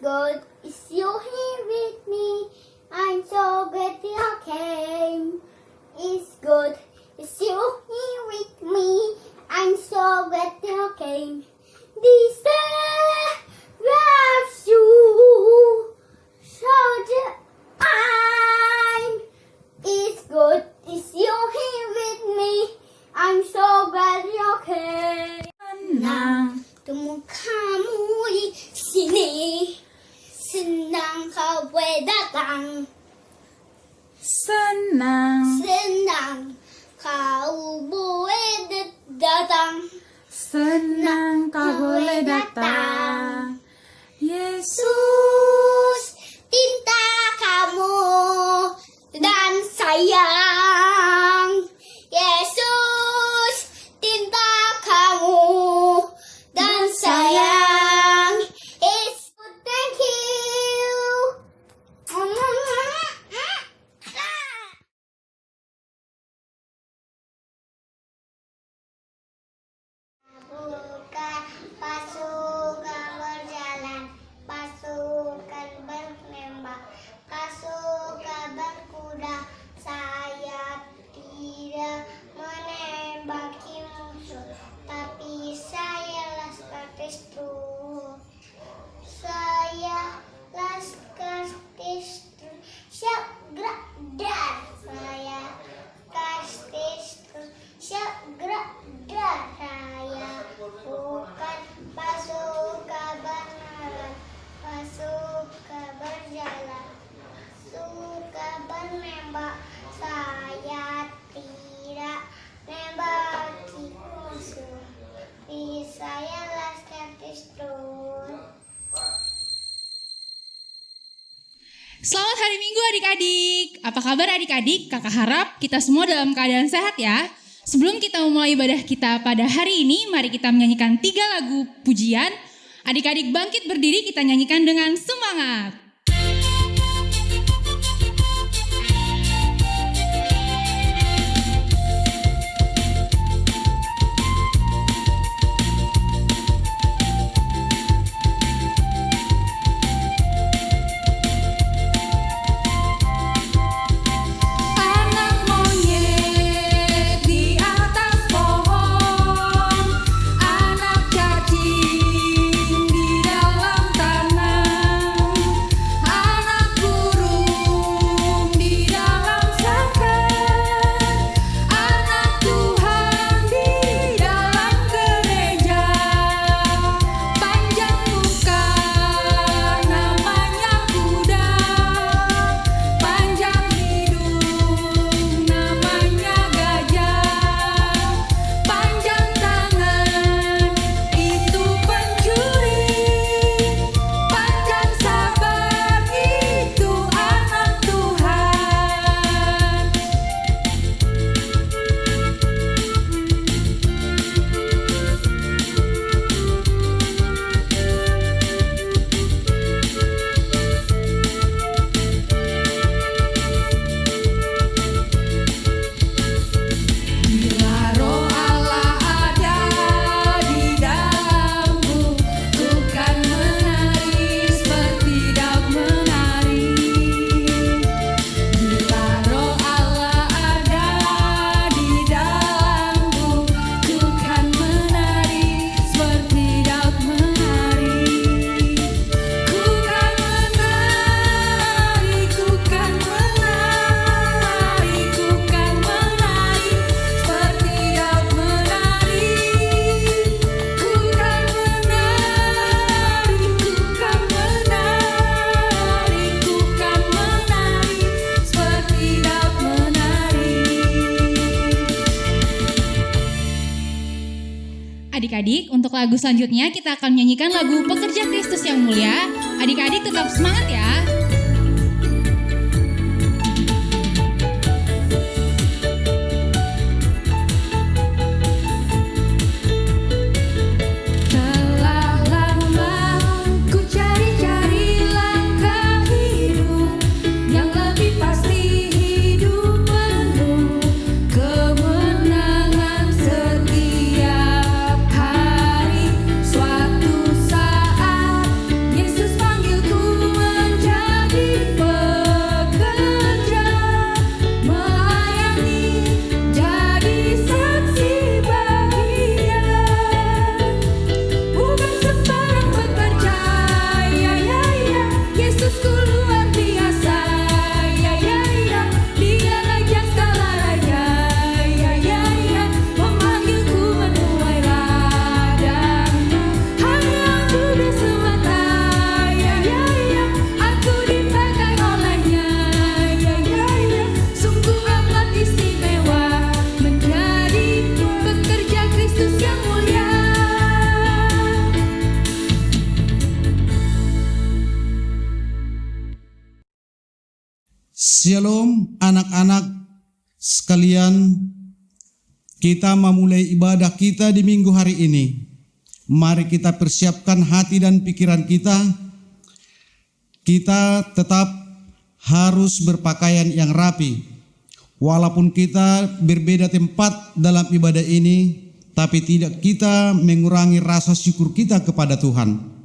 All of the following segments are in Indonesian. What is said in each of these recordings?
good. Is you here with me? I'm so glad you came. It's good. Is you here with me? I'm so glad you came. This loves you. So the I'm. It's good. Is you here with me? I'm so glad you came. Senang temu kamu di sini. Senang kau boleh datang. Senang Kau boleh datang. Senang kau boleh datang. Yesus cinta kamu dan sayang. Yesus cinta kamu dan sayang. Yesus, thank you. Bukan pasukan berjalan, pasukan menembak, pasukan berkuda. Saya tidak menembaki musuh, tapi saya laskar Kristus. Saya laskar Kristus, siap gerak dan saya Kristus, siap gerak dan saya bukan pasukan berjalan, pasukan berjalan, pasukan menembak. Saya tidak menembaki musuh, tapi saya laskar Kristus. Selamat hari Minggu adik-adik. Apa kabar adik-adik? Kakak harap kita semua dalam keadaan sehat ya. Sebelum kita memulai ibadah kita pada hari ini, mari kita menyanyikan 3 lagu pujian. Adik-adik bangkit berdiri, kita nyanyikan dengan semangat. Adik-adik, untuk lagu selanjutnya kita akan menyanyikan lagu Pekerja Kristus yang Mulia. Adik-adik tetap semangat ya. Suatu saat Yesus panggilku Shalom anak-anak sekalian, kita memulai ibadah kita di minggu hari ini. Mari kita persiapkan hati dan pikiran kita. Kita tetap harus berpakaian yang rapi. Walaupun kita berbeda tempat dalam ibadah ini, tapi tidak kita mengurangi rasa syukur kita kepada Tuhan.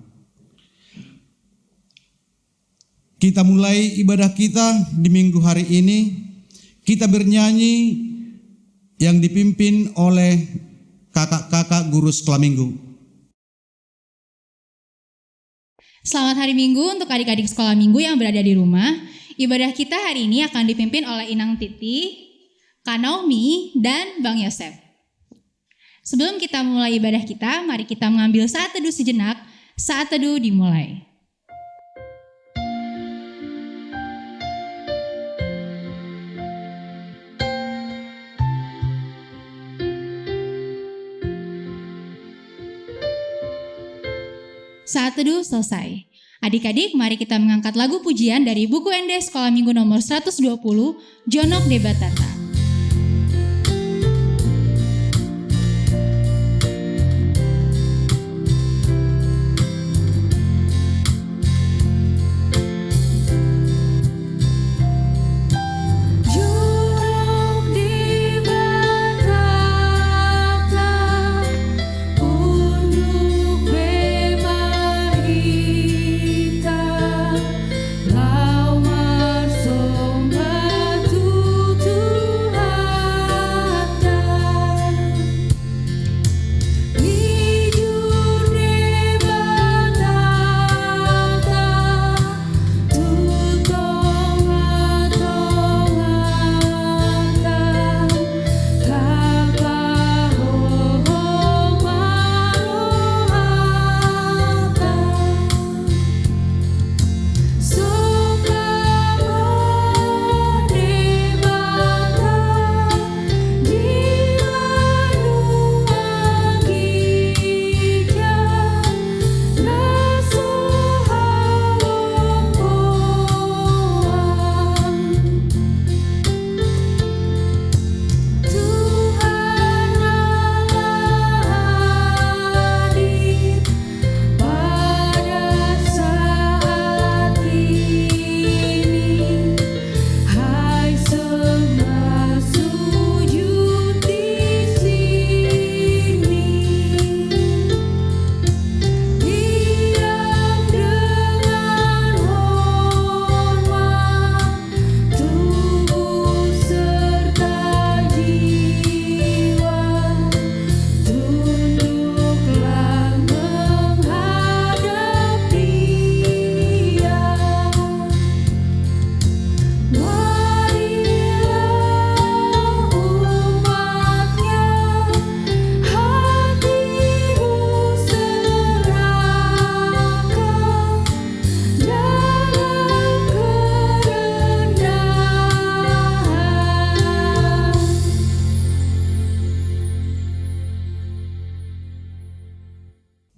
Kita mulai ibadah kita di minggu hari ini. Kita bernyanyi yang dipimpin oleh kakak-kakak guru sekolah minggu. Selamat hari Minggu untuk adik-adik sekolah minggu yang berada di rumah. Ibadah kita hari ini akan dipimpin oleh Inang Titi, Kak Naomi, dan Bang Yosef. Sebelum kita mulai ibadah kita, mari kita mengambil saat teduh sejenak. Saat teduh dimulai. Saat teduh selesai. Adik-adik, mari kita mengangkat lagu pujian dari buku ND Sekolah Minggu nomor 120, Jonok Debatata.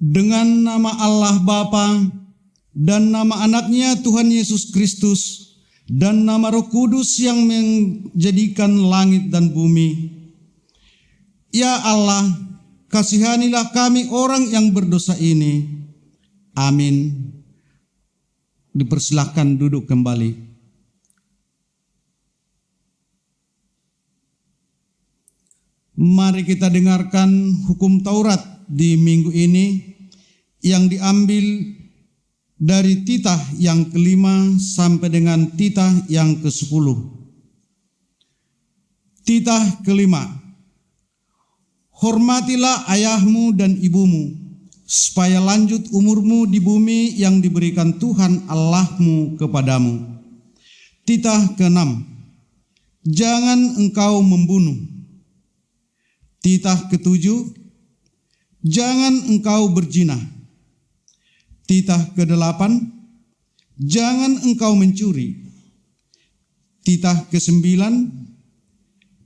Dengan nama Allah Bapa dan nama anaknya Tuhan Yesus Kristus dan nama Roh Kudus yang menjadikan langit dan bumi. Ya Allah, kasihanilah kami orang yang berdosa ini. Amin. Dipersilahkan duduk kembali. Mari kita dengarkan hukum Taurat di minggu ini yang diambil dari titah yang ke-5 sampai dengan titah yang ke-10. Titah ke-5. Hormatilah ayahmu dan ibumu, supaya lanjut umurmu di bumi yang diberikan Tuhan Allahmu kepadamu. Titah ke-6. Jangan engkau membunuh. Titah ke-7. Jangan engkau berzina. Titah ke-8. Jangan engkau mencuri. Titah ke-9.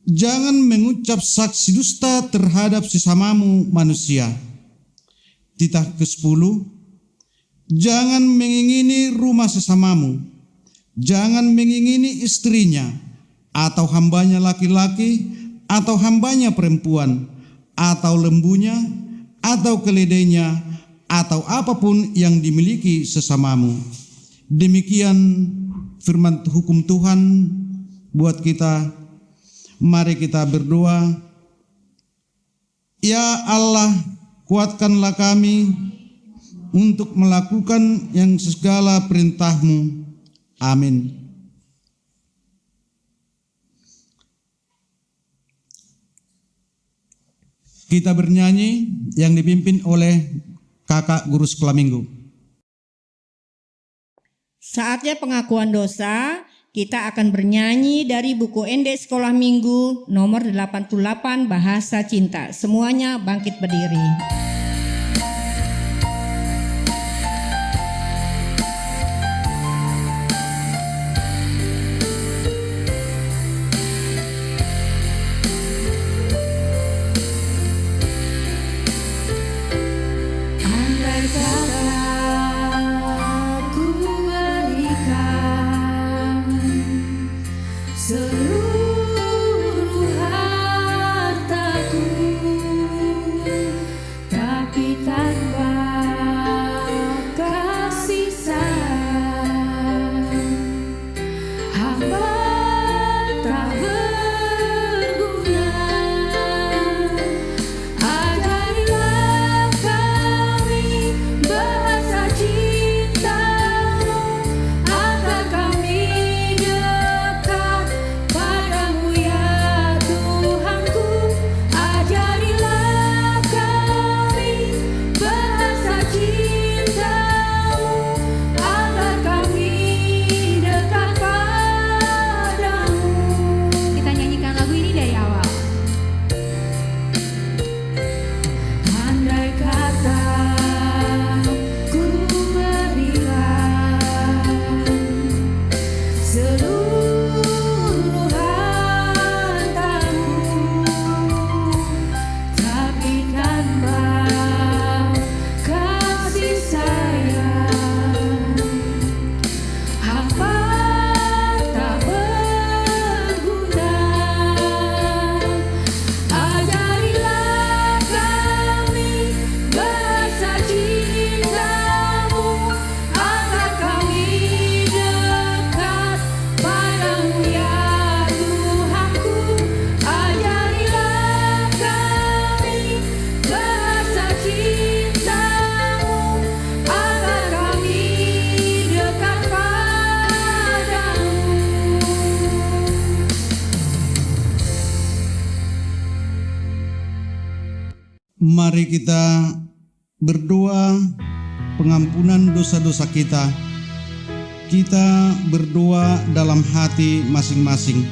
Jangan mengucap saksi dusta terhadap sesamamu manusia. Titah ke-10. Jangan mengingini rumah sesamamu. Jangan mengingini istrinya, atau hambanya laki-laki, atau hambanya perempuan, atau lembunya, atau keledainya, atau apapun yang dimiliki sesamamu. Demikian firman hukum Tuhan buat kita. Mari kita berdoa. Ya Allah, kuatkanlah kami untuk melakukan yang segala perintah-Mu. Amin. Kita bernyanyi yang dipimpin oleh kakak guru sekolah minggu. Saatnya pengakuan dosa, kita akan bernyanyi dari buku ND Sekolah Minggu nomor 88 Bahasa Cinta. Semuanya bangkit berdiri. Seluruh hartaku, tapi tanpa kasih sayang, hamba tak berguna. Ajarilah kami bahasa cinta-Mu, agar kami dekat padamu ya Tuhanku. Ajarilah kami bahasa cinta-Mu, agar kami dekat padamu. Kita nyanyikan lagu ini dari awal. Andai kata ku berikan seluruh hartamu, tapi tanpa kasih sayang, hamba tak berguna. Ajarilah kami bahasa cinta-Mu, agar kami dekat padamu ya Tuhanku. Ajarilah kami bahasa cinta-Mu, agar kami dekat padamu. Mari kita berdoa pengampunan dosa-dosa kita. Kita berdoa dalam hati masing-masing.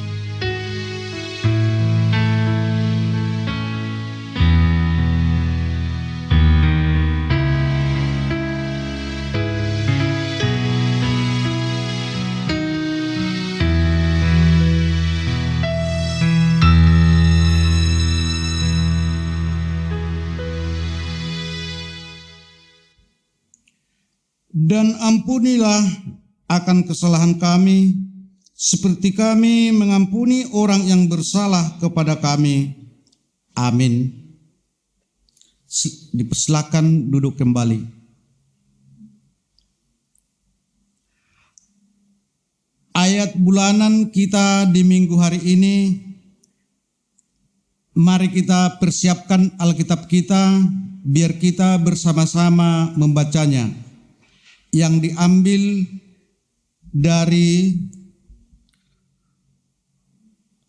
Dan ampunilah akan kesalahan kami, seperti kami mengampuni orang yang bersalah kepada kami. Amin. Dipersilakan duduk kembali. Ayat bulanan kita di minggu hari ini, mari kita persiapkan Alkitab kita, biar kita bersama-sama membacanya. Yang diambil dari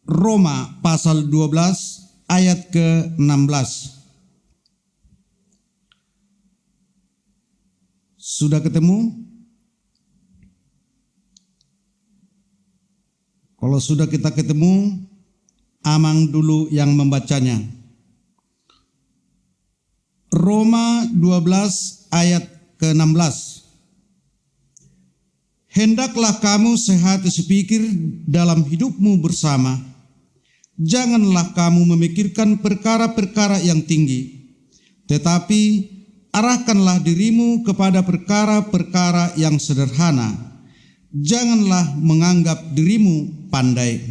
Roma pasal 12 ayat ke-16. Sudah ketemu? Kalau sudah kita ketemu, Amang dulu yang membacanya. Roma 12 ayat ke-16. Hendaklah kamu sehati sepikir dalam hidupmu bersama. Janganlah kamu memikirkan perkara-perkara yang tinggi, tetapi arahkanlah dirimu kepada perkara-perkara yang sederhana. janganlah menganggap dirimu pandai.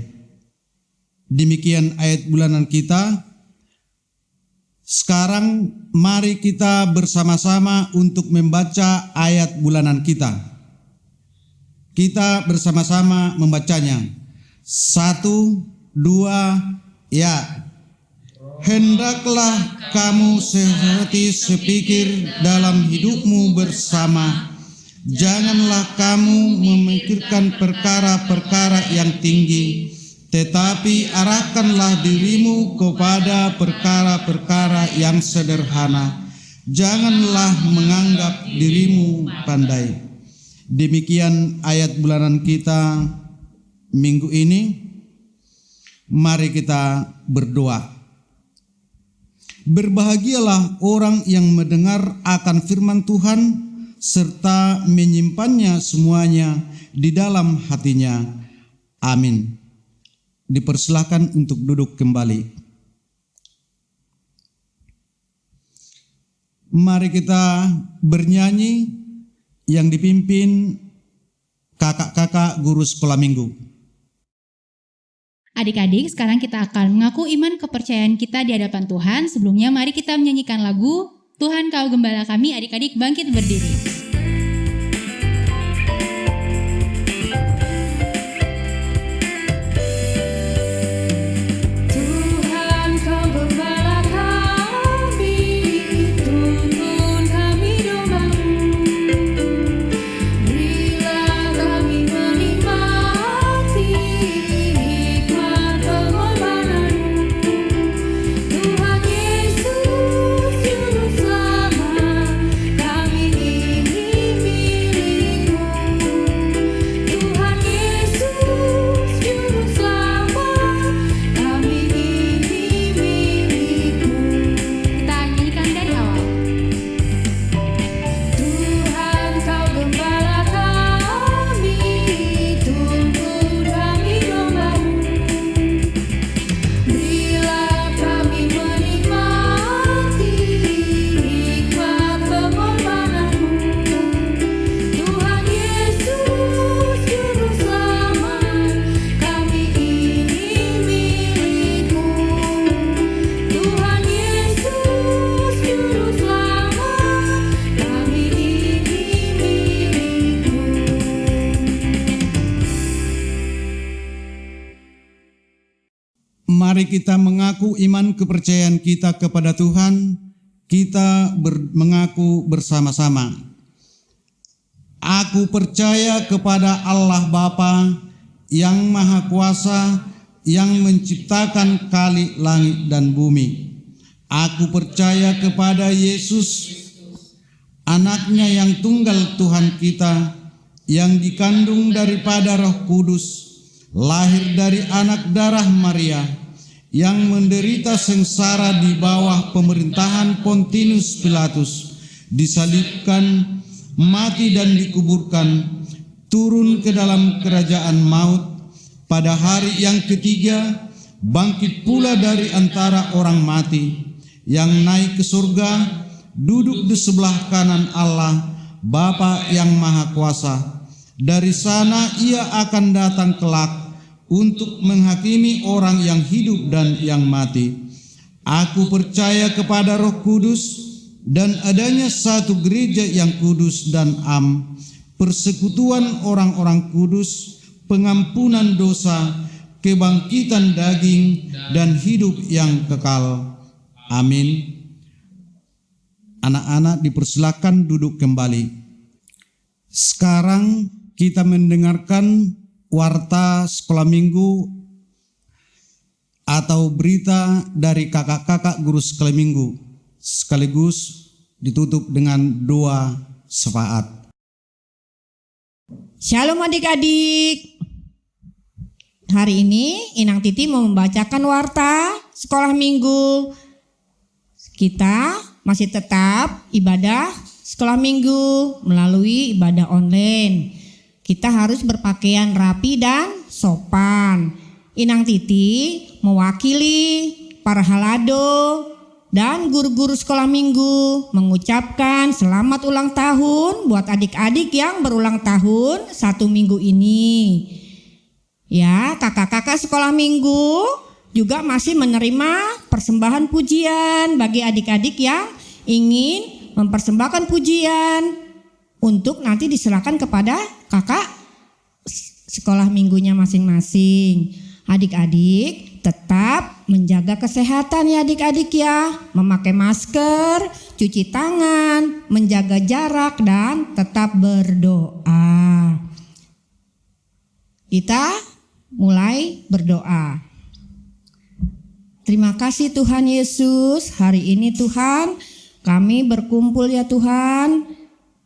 Demikian ayat bulanan kita. Sekarang mari kita bersama-sama untuk membaca ayat bulanan kita. Kita bersama-sama membacanya. 1, 2, ya. Hendaklah kamu sehati sepikir dalam hidupmu bersama. Janganlah kamu memikirkan perkara-perkara yang tinggi, tetapi arahkanlah dirimu kepada perkara-perkara yang sederhana. Janganlah menganggap dirimu pandai. Demikian ayat bulanan kita minggu ini. Mari kita berdoa. Berbahagialah orang yang mendengar akan firman Tuhan serta menyimpannya semuanya di dalam hatinya. Amin. Dipersilakan untuk duduk kembali. Mari kita bernyanyi yang dipimpin kakak-kakak guru sekolah minggu. Adik-adik, sekarang kita akan mengaku iman kepercayaan kita di hadapan Tuhan. Sebelumnya mari kita menyanyikan lagu Tuhan Kau Gembala Kami. Adik-adik bangkit berdiri. Mari kita mengaku iman kepercayaan kita kepada Tuhan. Kita mengaku bersama-sama. Aku percaya kepada Allah Bapa yang Maha Kuasa, yang menciptakan kali langit dan bumi. Aku percaya kepada Yesus, anaknya yang tunggal Tuhan kita, yang dikandung daripada Roh Kudus, lahir dari anak darah Maria, yang menderita sengsara di bawah pemerintahan Pontius Pilatus, disalibkan, mati dan dikuburkan, turun ke dalam kerajaan maut, pada hari yang ketiga bangkit pula dari antara orang mati, yang naik ke surga, duduk di sebelah kanan Allah Bapa yang Maha Kuasa. Dari sana ia akan datang kelak untuk menghakimi orang yang hidup dan yang mati. Aku percaya kepada Roh Kudus dan adanya satu gereja yang kudus dan am, persekutuan orang-orang kudus, pengampunan dosa, kebangkitan daging, dan hidup yang kekal. Amin. Anak-anak dipersilakan duduk kembali. Sekarang kita mendengarkan warta sekolah minggu atau berita dari kakak-kakak guru sekolah minggu, sekaligus ditutup dengan doa syafaat. Shalom adik-adik. Hari ini Inang Titi mau membacakan warta sekolah minggu. Kita masih tetap ibadah sekolah minggu melalui ibadah online. Kita harus berpakaian rapi dan sopan. Inang Titi mewakili para halado dan guru-guru sekolah minggu mengucapkan selamat ulang tahun buat adik-adik yang berulang tahun 1 minggu ini. Ya, kakak-kakak sekolah minggu juga masih menerima persembahan pujian bagi adik-adik yang ingin mempersembahkan pujian untuk nanti diserahkan kepada kakak sekolah minggunya masing-masing. Adik-adik tetap menjaga kesehatan ya adik-adik ya, memakai masker, cuci tangan, menjaga jarak dan tetap berdoa. Kita mulai berdoa. Terima kasih Tuhan Yesus, hari ini Tuhan kami berkumpul ya Tuhan,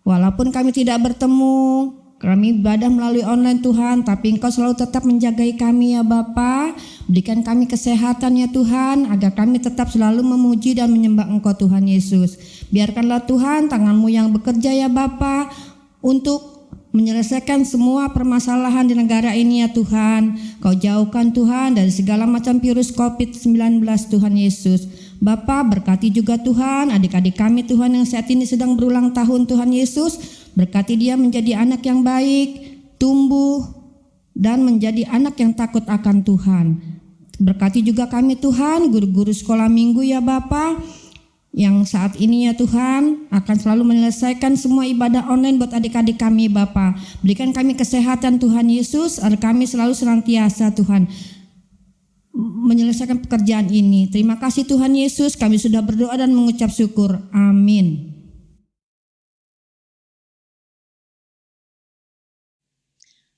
walaupun kami tidak bertemu, kami ibadah melalui online Tuhan, tapi Engkau selalu tetap menjagai kami ya Bapa. Berikan kami kesehatan ya Tuhan, agar kami tetap selalu memuji dan menyembah Engkau Tuhan Yesus. Biarkanlah Tuhan tangan-Mu yang bekerja ya Bapa, untuk menyelesaikan semua permasalahan di negara ini ya Tuhan. Kau jauhkan Tuhan dari segala macam virus COVID-19 Tuhan Yesus. Bapa, berkati juga Tuhan adik-adik kami Tuhan yang saat ini sedang berulang tahun Tuhan Yesus. Berkati dia menjadi anak yang baik, tumbuh dan menjadi anak yang takut akan Tuhan. Berkati juga kami Tuhan, guru-guru sekolah minggu ya Bapa, yang saat ini ya Tuhan akan selalu menyelesaikan semua ibadah online buat adik-adik kami Bapa. Berikan kami kesehatan Tuhan Yesus, agar kami selalu senantiasa Tuhan menyelesaikan pekerjaan ini. Terima kasih Tuhan Yesus, kami sudah berdoa dan mengucap syukur. Amin.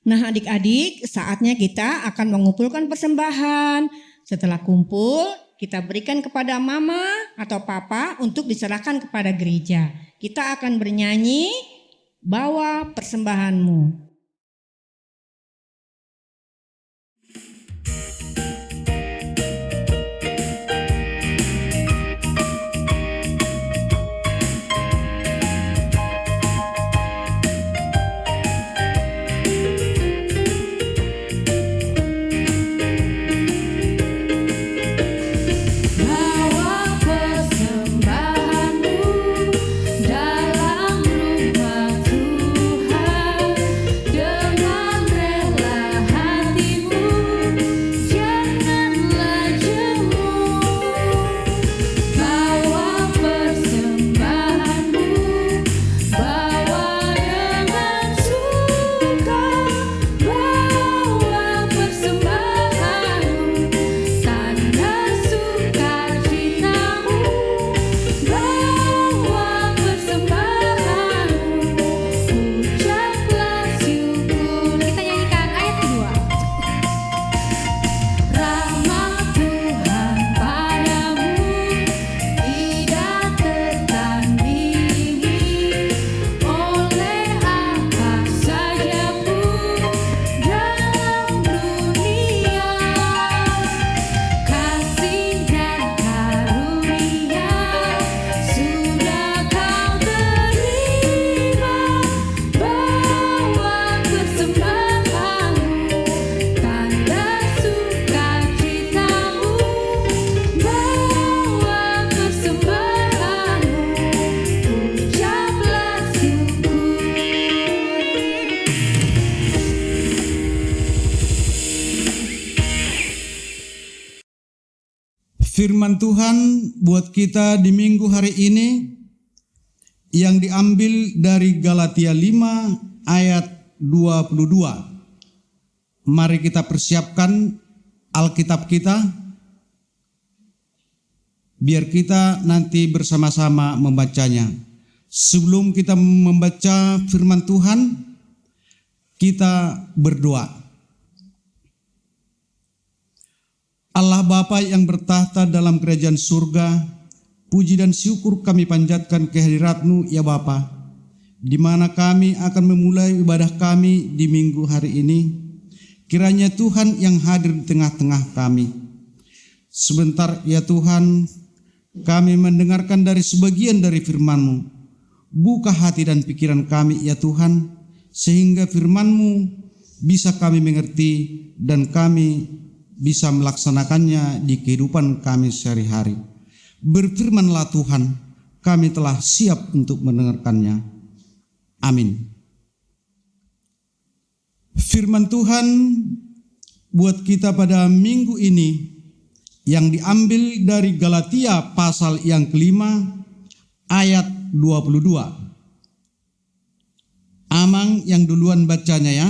Nah adik-adik, saatnya kita akan mengumpulkan persembahan. Setelah kumpul, kita berikan kepada mama atau papa untuk diserahkan kepada gereja. Kita akan bernyanyi, bawa persembahanmu. Bawa persembahanmu dalam rumah Tuhan, dengan rela hatimu, janganlah jemu. Bawa persembahanmu, bawa dengan suka, bawa persembahanmu, tanda sukacitamu, bawa persembahanmu, ucaplah syukur. Kita nyanyikan ayat kedua. Rahmat Tuhan padamu tidak tertandingi, oleh apa saja pun dalam dunia. Kasih dan karunia sudah kau terima. Bawa persembahanmu, tanda sukacitamu, bawa persembahanmu, ucaplah syukur. Firman Tuhan buat kita di minggu hari ini yang diambil dari Galatia 5 ayat 22. Mari kita persiapkan Alkitab kita, biar kita nanti bersama-sama membacanya. Sebelum kita membaca firman Tuhan, kita berdoa. Allah Bapa yang bertahta dalam kerajaan surga, puji dan syukur kami panjatkan kehadirat-Mu ya Bapa, di mana kami akan memulai ibadah kami di minggu hari ini. Kiranya Tuhan yang hadir di tengah-tengah kami. Sebentar ya Tuhan, kami mendengarkan dari sebagian dari firman-Mu. Buka hati dan pikiran kami ya Tuhan, sehingga firman-Mu bisa kami mengerti dan kami bisa melaksanakannya di kehidupan kami sehari-hari. Berfirmanlah Tuhan, kami telah siap untuk mendengarkannya. Amin. Firman Tuhan buat kita pada minggu ini yang diambil dari Galatia pasal yang kelima ayat 22. Amang yang duluan bacanya ya.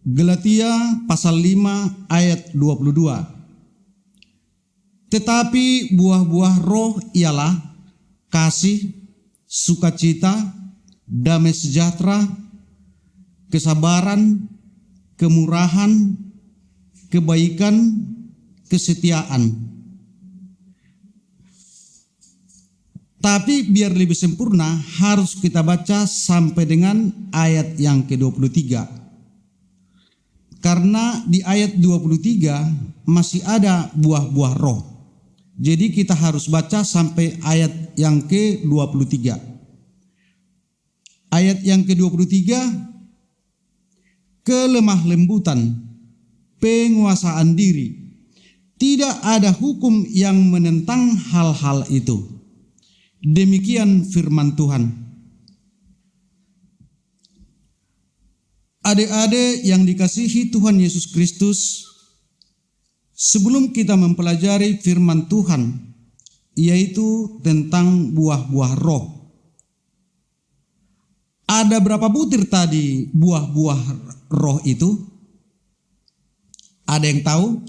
Galatia pasal 5 ayat 22. Tetapi buah-buah roh ialah kasih, sukacita, damai sejahtera, kesabaran, kemurahan, kebaikan, kesetiaan. Tapi biar lebih sempurna harus kita baca sampai dengan ayat yang ke-23. Karena di ayat 23 masih ada buah-buah roh. Jadi kita harus baca sampai ayat yang ke-23. Ayat yang ke-23, kelemah lembutan, penguasaan diri. Tidak ada hukum yang menentang hal-hal itu. Demikian firman Tuhan. Adik-adik yang dikasihi Tuhan Yesus Kristus, sebelum kita mempelajari firman Tuhan, yaitu tentang buah-buah roh. Ada berapa butir tadi buah-buah roh itu? Ada yang tahu?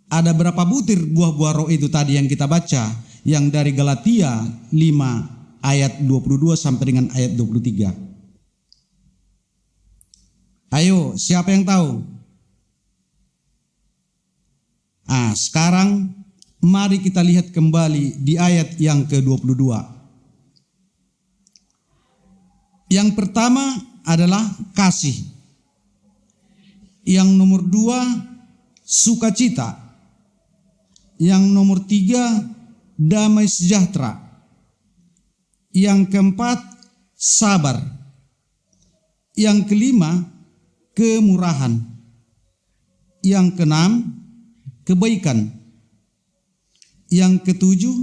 Ada berapa butir buah-buah roh itu tadi yang kita baca? Yang dari Galatia 5 ayat 22 sampai dengan ayat 23. Ayo, siapa yang tahu? Sekarang mari kita lihat kembali di ayat yang ke-22. Yang pertama adalah kasih. Yang nomor 2 sukacita. Yang nomor 3 damai sejahtera. Yang keempat sabar. Yang kelima kemurahan. Yang keenam kebaikan. Yang ketujuh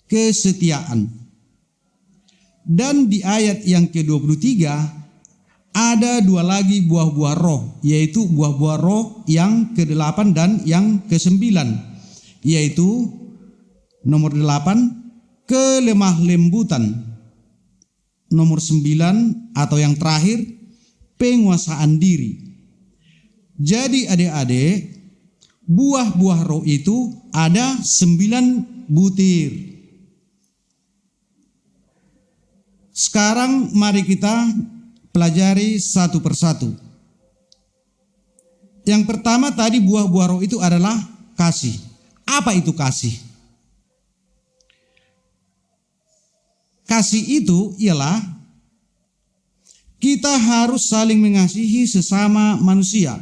kesetiaan. Dan di ayat yang ke-23 ada dua lagi buah-buah roh, yaitu buah-buah roh yang ke-8 dan yang ke-9, yaitu nomor 8 kelemah lembutan, nomor 9 atau yang terakhir penguasaan diri. Jadi adik-adik, buah-buah roh itu ada 9 butir. Sekarang mari kita pelajari satu persatu. Yang pertama tadi buah-buah roh itu adalah kasih. Apa itu kasih? Kasih itu ialah kita harus saling mengasihi sesama manusia,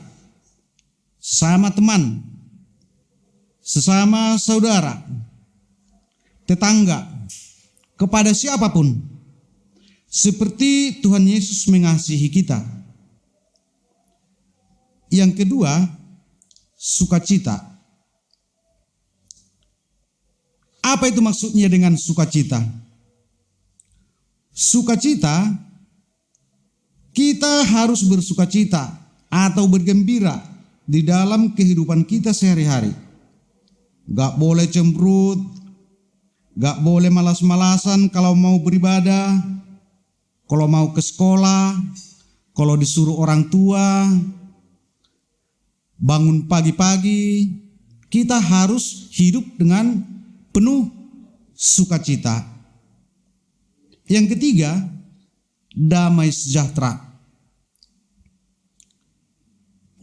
sesama teman, sesama saudara, tetangga, kepada siapapun, seperti Tuhan Yesus mengasihi kita. Yang kedua, sukacita. Apa itu maksudnya dengan sukacita? Sukacita, kita harus bersukacita atau bergembira di dalam kehidupan kita sehari-hari. Gak boleh cemberut, gak boleh malas-malasan kalau mau beribadah, kalau mau ke sekolah, kalau disuruh orang tua, bangun pagi-pagi, kita harus hidup dengan penuh sukacita. Yang ketiga, damai sejahtera.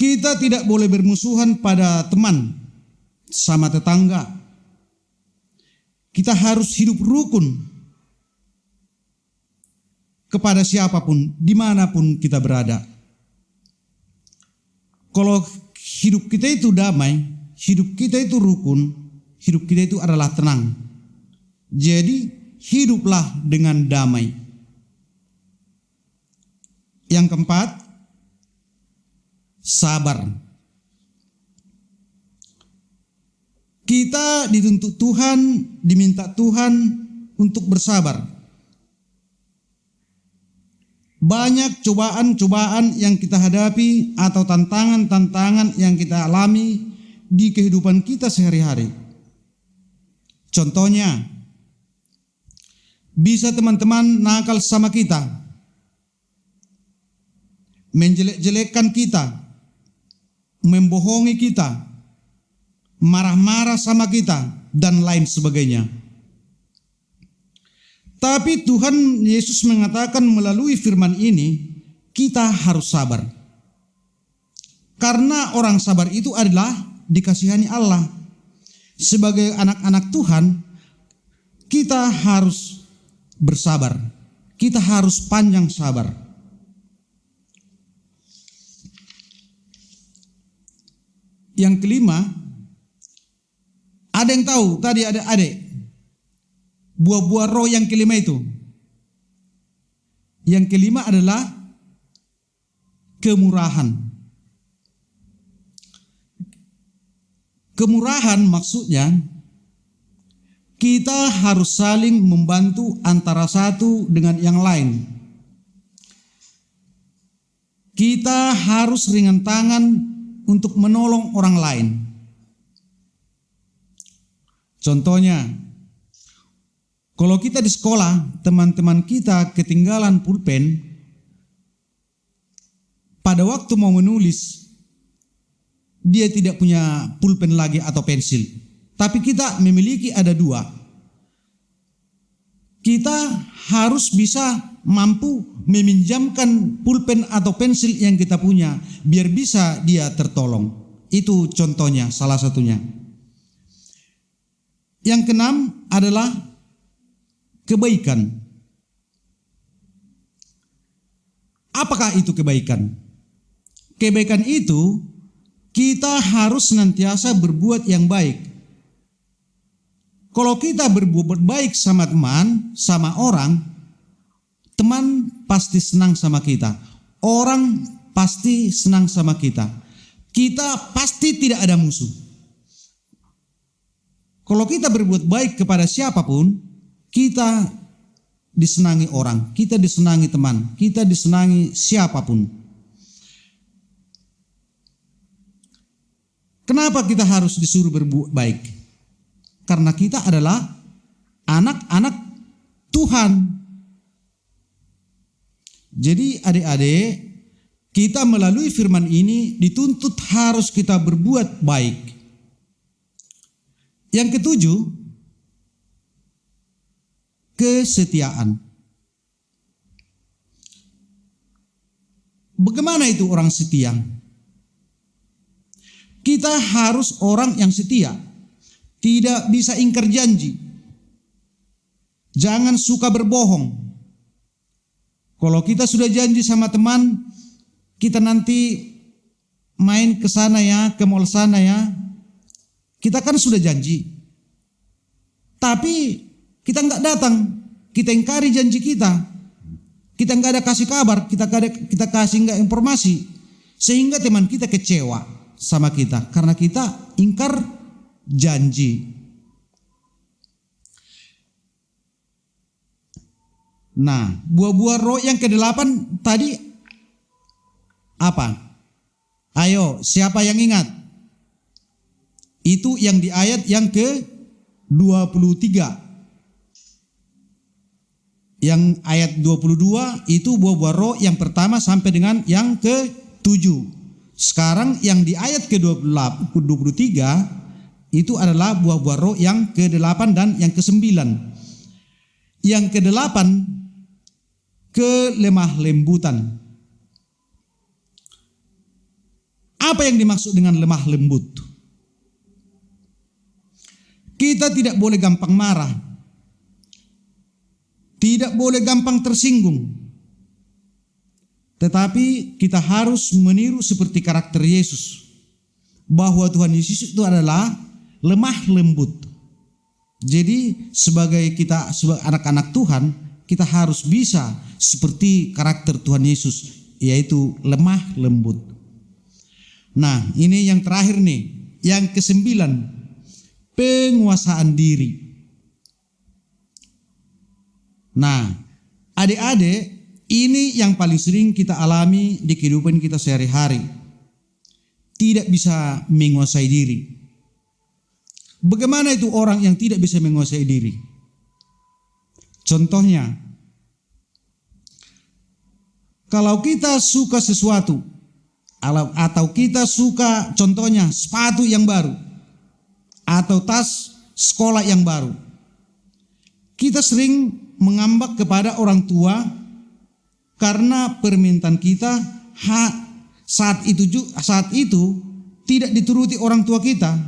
Kita tidak boleh bermusuhan pada teman, sama tetangga. Kita harus hidup rukun kepada siapapun, dimanapun kita berada. Kalau hidup kita itu damai, hidup kita itu rukun, hidup kita itu adalah tenang. Jadi hiduplah dengan damai. Yang keempat, sabar. Kita dituntut Tuhan, diminta Tuhan untuk bersabar. Banyak cobaan-cobaan yang kita hadapi atau tantangan-tantangan yang kita alami di kehidupan kita sehari-hari. Contohnya, bisa teman-teman nakal sama kita, menjelek-jelekkan kita, membohongi kita, marah-marah sama kita, dan lain sebagainya. Tapi Tuhan Yesus mengatakan melalui firman ini, kita harus sabar. Karena orang sabar itu adalah dikasihani Allah. Sebagai anak-anak Tuhan, kita harus bersabar. Kita harus panjang sabar. Yang kelima, ada yang tahu tadi ada adik buah-buah roh yang kelima itu. Yang kelima adalah kemurahan. Kemurahan maksudnya kita harus saling membantu antara satu dengan yang lain. Kita harus ringan tangan untuk menolong orang lain. Contohnya, kalau kita di sekolah, teman-teman kita ketinggalan pulpen, pada waktu mau menulis, dia tidak punya pulpen lagi atau pensil. Tapi kita memiliki ada dua. Kita harus bisa mampu meminjamkan pulpen atau pensil yang kita punya, biar bisa dia tertolong. Itu contohnya, salah satunya. Yang keenam adalah kebaikan. Apakah itu kebaikan? Kebaikan itu kita harus senantiasa berbuat yang baik. Kalau kita berbuat baik sama teman, sama orang, teman pasti senang sama kita. Orang pasti senang sama kita. Kita pasti tidak ada musuh. Kalau kita berbuat baik kepada siapapun, kita disenangi orang, kita disenangi teman, kita disenangi siapapun. Kenapa kita harus disuruh berbuat baik? Karena kita adalah anak-anak Tuhan. Jadi adik-adik, kita melalui firman ini dituntut harus kita berbuat baik. Yang ketujuh, kesetiaan. Bagaimana itu orang setia? Kita harus orang yang setia. Tidak bisa ingkar janji. Jangan suka berbohong. Kalau kita sudah janji sama teman, kita nanti main ke sana ya, ke mall sana ya. Kita kan sudah janji. Tapi kita nggak datang, kita ingkari janji kita. Kita nggak ada kasih kabar, kita kasih nggak informasi, sehingga teman kita kecewa sama kita karena kita ingkar janji. Nah, buah-buah roh yang ke-8 tadi apa? Ayo, siapa yang ingat? Itu yang di ayat yang ke-23. Yang ayat 22 itu buah-buah roh yang pertama sampai dengan yang ke-7. Sekarang yang di ayat ke-23 itu adalah buah-buah roh yang ke-8 dan yang ke-9. Yang ke-8 kelemah lembutan. Apa yang dimaksud dengan lemah lembut? Kita tidak boleh gampang marah. Tidak boleh gampang tersinggung. Tetapi kita harus meniru seperti karakter Yesus. Bahwa Tuhan Yesus itu adalah lemah lembut. Jadi sebagai anak-anak Tuhan, kita harus bisa seperti karakter Tuhan Yesus, yaitu lemah lembut. Nah, ini yang terakhir nih, yang ke-9, penguasaan diri. Nah, adik-adik, ini yang paling sering kita alami di kehidupan kita sehari-hari. Tidak bisa menguasai diri. Bagaimana itu orang yang tidak bisa menguasai diri? Contohnya, kalau kita suka sesuatu, atau kita suka contohnya sepatu yang baru, atau tas sekolah yang baru, kita sering mengambak kepada orang tua karena permintaan kita saat itu tidak dituruti orang tua kita.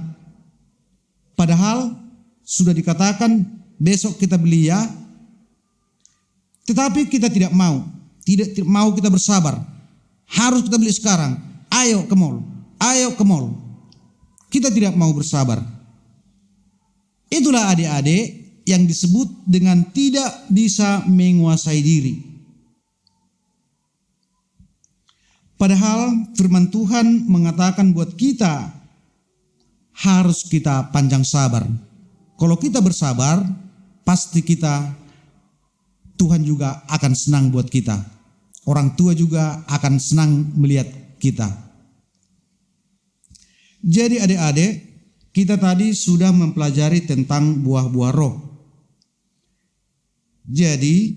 Padahal sudah dikatakan besok kita beli ya, tetapi kita tidak mau kita bersabar. Harus kita beli sekarang. Ayo ke mall. Kita tidak mau bersabar. Itulah adik-adik yang disebut dengan tidak bisa menguasai diri. Padahal firman Tuhan mengatakan buat kita harus kita panjang sabar. Kalau kita bersabar, pasti Tuhan juga akan senang buat kita. Orang tua juga akan senang melihat kita. Jadi adik-adik, kita tadi sudah mempelajari tentang buah-buah roh. Jadi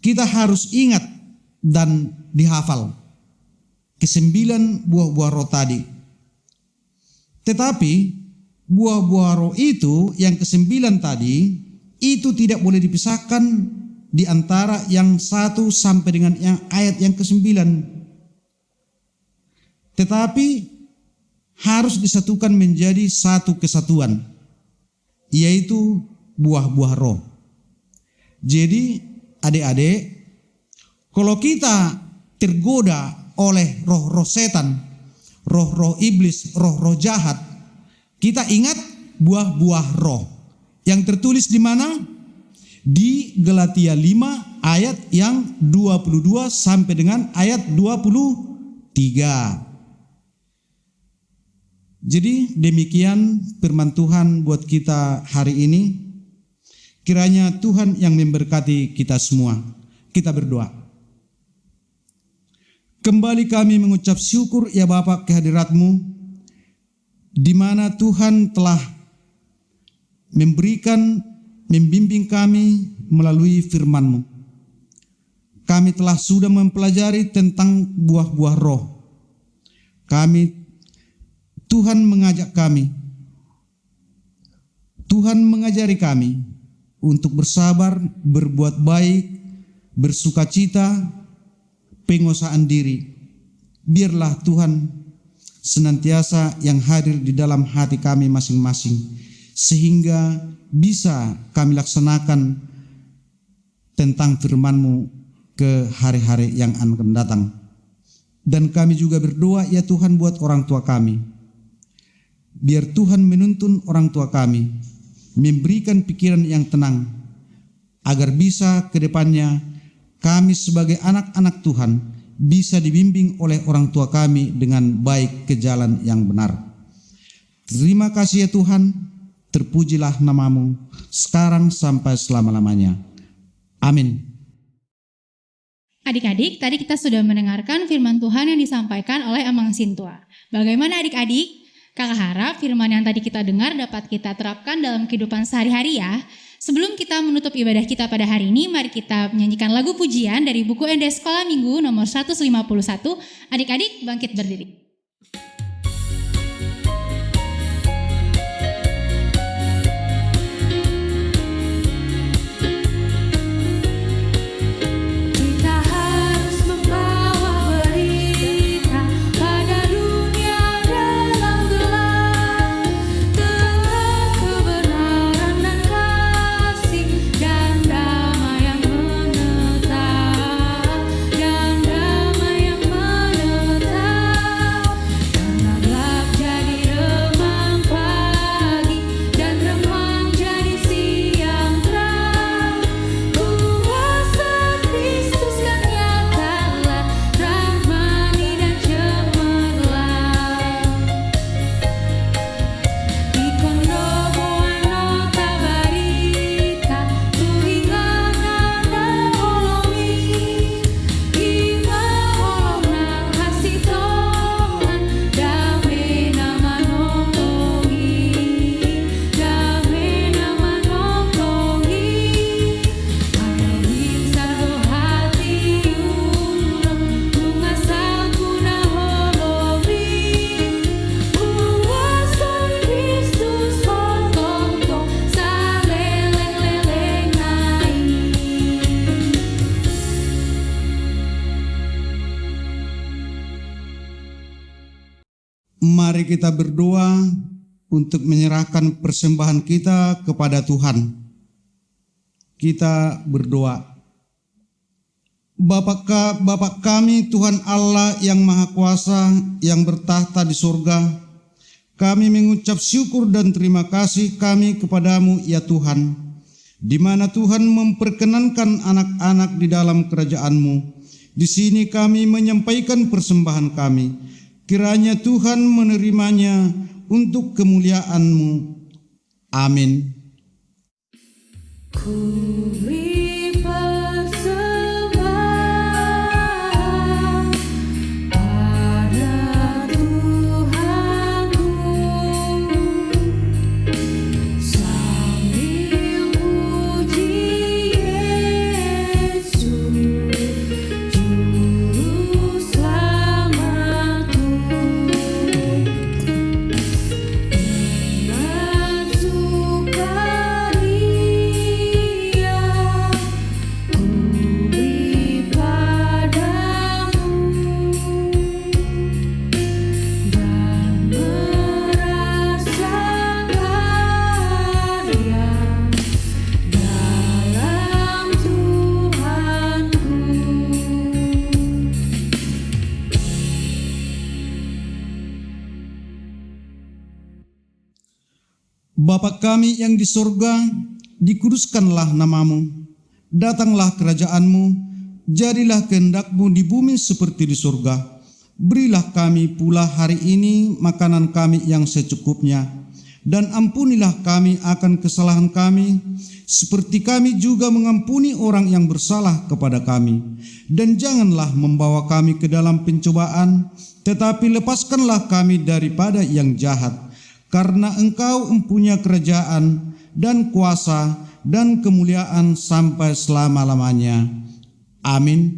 kita harus ingat dan dihafal ke-9 buah-buah roh tadi. Tetapi buah-buah roh itu yang ke-9 tadi itu tidak boleh dipisahkan di antara yang 1 sampai dengan yang ayat yang ke-9. Tetapi harus disatukan menjadi satu kesatuan, yaitu buah-buah roh. Jadi adik-adik, kalau kita tergoda oleh roh-roh setan, roh-roh iblis, roh-roh jahat, kita ingat buah-buah roh yang tertulis di mana? Di Galatia 5 ayat yang 22 sampai dengan ayat 23. Jadi demikian firman Tuhan buat kita hari ini. Kiranya Tuhan yang memberkati kita semua. Kita berdoa. Kembali kami mengucap syukur ya Bapa kehadirat-Mu, di mana Tuhan telah membimbing kami melalui firman-Mu. Kami telah sudah mempelajari tentang buah-buah roh. Tuhan mengajak kami, Tuhan mengajari kami untuk bersabar, berbuat baik, bersukacita, penguasaan diri. Biarlah Tuhan senantiasa yang hadir di dalam hati kami masing-masing, sehingga bisa kami laksanakan tentang firman-Mu ke hari-hari yang akan datang. Dan kami juga berdoa ya Tuhan buat orang tua kami. Biar Tuhan menuntun orang tua kami, memberikan pikiran yang tenang, agar bisa ke depannya kami sebagai anak-anak Tuhan bisa dibimbing oleh orang tua kami dengan baik ke jalan yang benar. Terima kasih ya Tuhan, terpujilah nama-Mu sekarang sampai selama-lamanya. Amin. Adik-adik, tadi kita sudah mendengarkan firman Tuhan yang disampaikan oleh Amang Sintua. Bagaimana adik-adik? Kakak harap firman yang tadi kita dengar dapat kita terapkan dalam kehidupan sehari-hari ya. Sebelum kita menutup ibadah kita pada hari ini, mari kita menyanyikan lagu pujian dari buku ND Sekolah Minggu nomor 151. Adik-adik bangkit berdiri. Dan damai yang menetap Mari kita berdoa untuk menyerahkan persembahan kita kepada Tuhan. Kita berdoa. Bapa kami, Tuhan Allah yang Maha Kuasa, yang bertahta di surga, kami mengucap syukur dan terima kasih kami kepadamu ya Tuhan, di mana Tuhan memperkenankan anak-anak di dalam kerajaan-Mu. Di sini kami menyampaikan persembahan kami. Kiranya Tuhan menerimanya untuk kemuliaan-Mu. Amin. Ku beri persembahan pada Tuhanku, sambil puji Yesus, Juru Selamatku. Dengan sukaria ku beri padamu, dan merasakan yang dalam Tuhanku. Bapa kami yang di surga, dikuduskanlah namamu. Datanglah kerajaan-Mu, jadilah kehendak-Mu di bumi seperti di surga. Berilah kami pula hari ini makanan kami yang secukupnya. Dan ampunilah kami akan kesalahan kami, seperti kami juga mengampuni orang yang bersalah kepada kami. Dan janganlah membawa kami ke dalam pencobaan, tetapi lepaskanlah kami daripada yang jahat. Karena Engkau empunya kerajaan dan kuasa dan kemuliaan sampai selama-lamanya. Amin.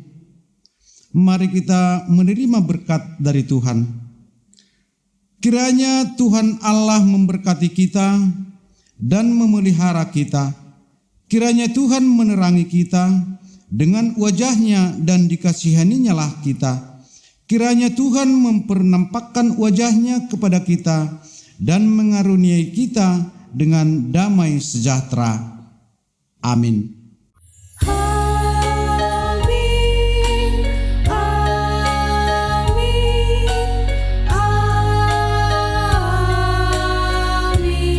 Mari kita menerima berkat dari Tuhan. Kiranya Tuhan Allah memberkati kita dan memelihara kita. Kiranya Tuhan menerangi kita dengan wajah-Nya dan dikasihani-Nyalah kita. Kiranya Tuhan mempernampakkan wajah-Nya kepada kita dan mengaruniai kita dengan damai sejahtera. Amin. Amin, amin, amin.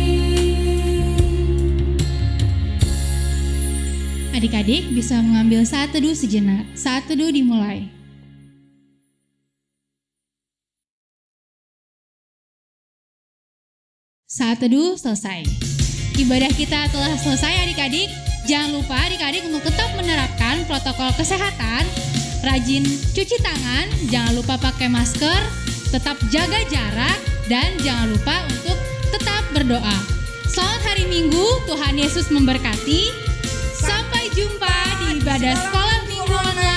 Adik-adik bisa mengambil saat teduh sejenak. Saat teduh dimulai. Saat teduh selesai. Ibadah kita telah selesai adik-adik. Jangan lupa adik-adik untuk tetap menerapkan protokol kesehatan. Rajin cuci tangan, jangan lupa pakai masker, tetap jaga jarak, dan jangan lupa untuk tetap berdoa. Selamat hari Minggu, Tuhan Yesus memberkati. Sampai jumpa di ibadah sekolah minggu online.